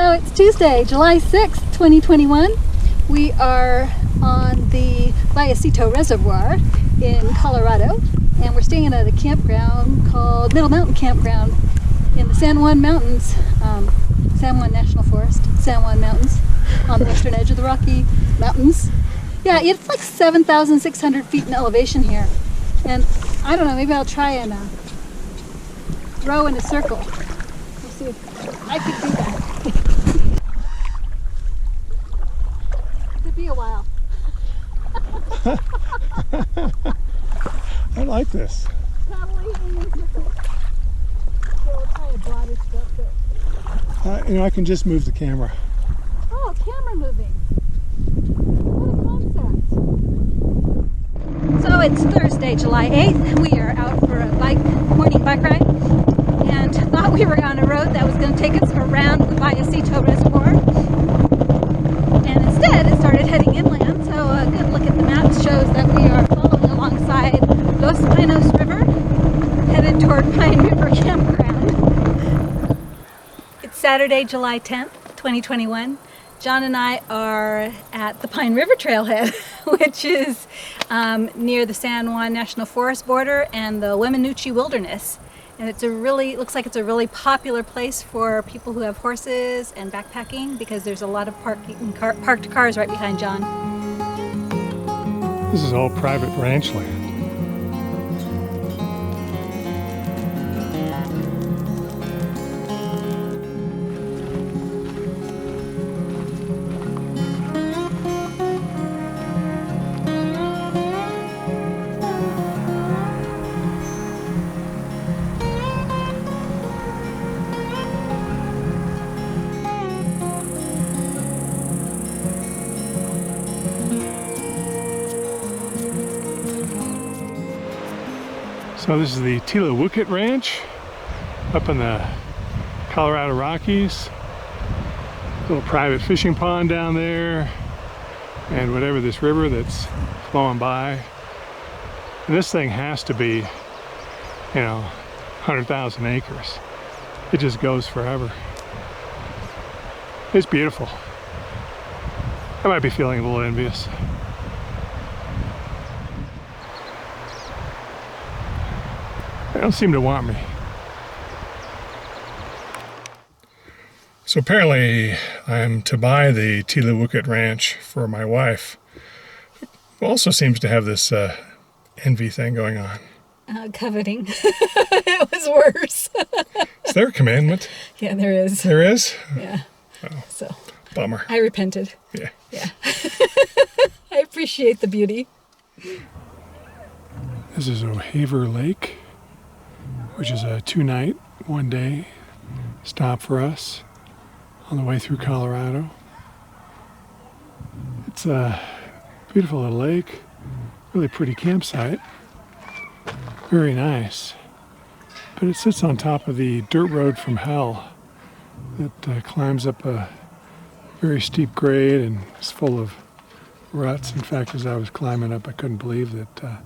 So it's Tuesday, July 6th, 2021. We are on the Vallecito Reservoir in Colorado, and we're staying at a campground called Middle Mountain Campground in the San Juan Mountains, San Juan National Forest, San Juan Mountains, on the western edge of the Rocky Mountains. Yeah, it's like 7,600 feet in elevation here. And I don't know, maybe I'll try and row in a circle. We'll see if I could do that. Could be a while. I like this. Probably in a circle. So we'll try a broader stroke. I can just move the camera. Oh, camera moving. What a concept. So it's Thursday, July 8th. We are out for a morning bike ride, and thought we were on a road that was going to take us around the Vallecito Reservoir. And instead, it started heading inland. So a good look at the map shows that we are following alongside Los Pinos River, headed toward Pine River Campground. It's Saturday, July 10th, 2021. John and I are at the Pine River Trailhead, which is near the San Juan National Forest border and the Weminuche Wilderness. And looks like it's a really popular place for people who have horses and backpacking, because there's a lot of parked cars right behind John. This is all private ranch land. So this is the Tila Wookit Ranch up in the Colorado Rockies. Little private fishing pond down there, and whatever this river that's flowing by. And this thing has to be, 100,000 acres. It just goes forever. It's beautiful. I might be feeling a little envious. They don't seem to want me. So apparently I'm to buy the Tila Wookit Ranch for my wife, who also seems to have this envy thing going on. Coveting. It was worse. Is there a commandment? Yeah, there is. There is? Yeah. Oh, so bummer. I repented. Yeah. Yeah. I appreciate the beauty. This is Ohaver Lake, which is a 2-night, 1-day stop for us on the way through Colorado. It's a beautiful little lake, really pretty campsite, very nice. But it sits on top of the dirt road from hell that climbs up a very steep grade and is full of ruts. In fact, as I was climbing up, I couldn't believe that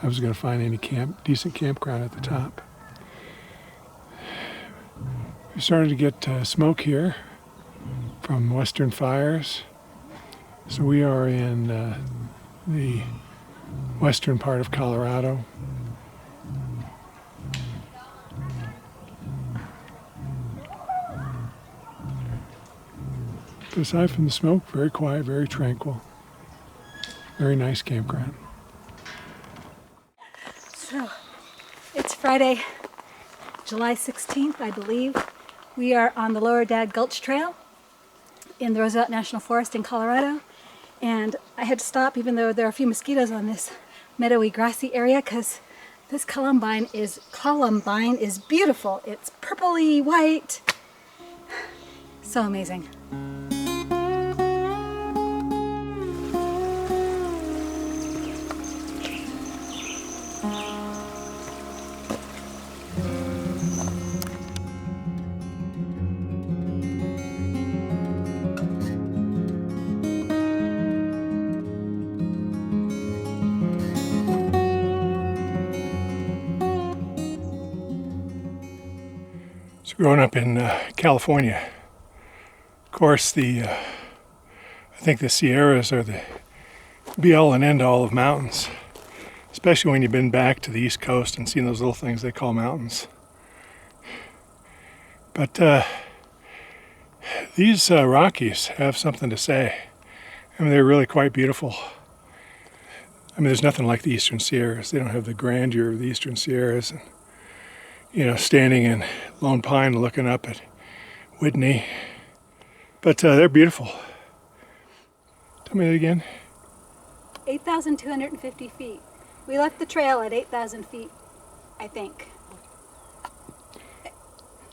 I was going to find any decent campground at the top. We started to get smoke here from western fires. So we are in the western part of Colorado. But aside from the smoke, very quiet, very tranquil. Very nice campground. So it's Friday, July 16th, I believe. We are on the Lower Dad Gulch Trail in the Oosevelt National Forest in Colorado. And I had to stop, even though there are a few mosquitoes on this meadowy, grassy area, because this columbine is beautiful. It's purpley white. So amazing. So growing up in California, course, I think the Sierras are the be all and end all of mountains, especially when you've been back to the East Coast and seen those little things they call mountains. But these Rockies have something to say. I mean, they're really quite beautiful. I mean, there's nothing like the Eastern Sierras. They don't have the grandeur of the Eastern Sierras. And, you know, standing in Lone Pine looking up at Whitney. But they're beautiful. Tell me that again. 8,250 feet. We left the trail at 8,000 feet, I think.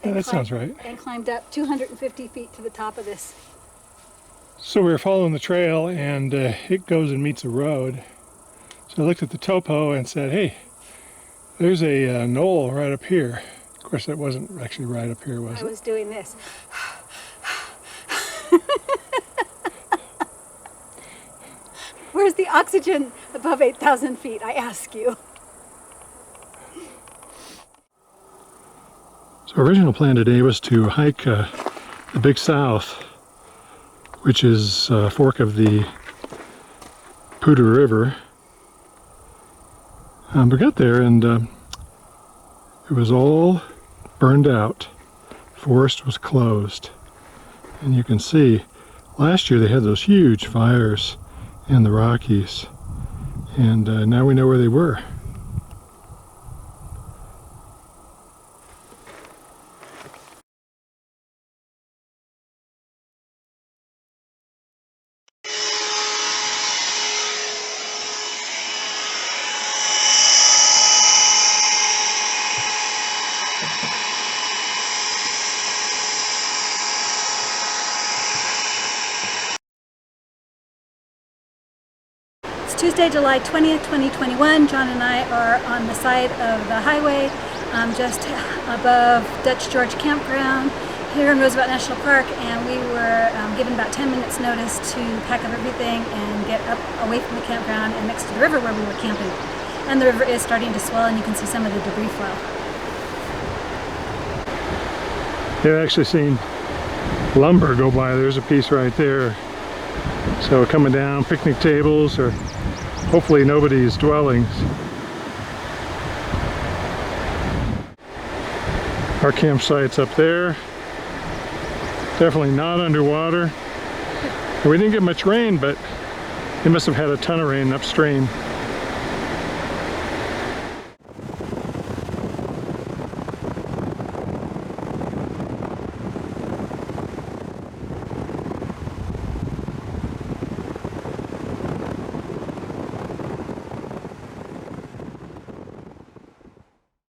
Yeah, that sounds right. And climbed up 250 feet to the top of this. So we were following the trail, and it goes and meets a road. So I looked at the topo and said, hey, there's a knoll right up here. Of course, that wasn't actually right up here, was it? I was doing this. Where's the oxygen above 8,000 feet, I ask you? So our original plan today was to hike the Big South, which is a fork of the Poudre River. We got there and it was all burned out. Forest was closed. And you can see, last year they had those huge fires in the Rockies. And now we know where they were. Tuesday, July 20th, 2021. John and I are on the side of the highway just above Dutch George Campground here in Roosevelt National Park, and we were given about 10 minutes notice to pack up everything and get up away from the campground and next to the river where we were camping. And the river is starting to swell and you can see some of the debris flow. Yeah, I've actually seen lumber go by. There's a piece right there. So coming down, picnic tables, or hopefully nobody's dwellings. Our campsite's up there. Definitely not underwater. We didn't get much rain, but they must have had a ton of rain upstream.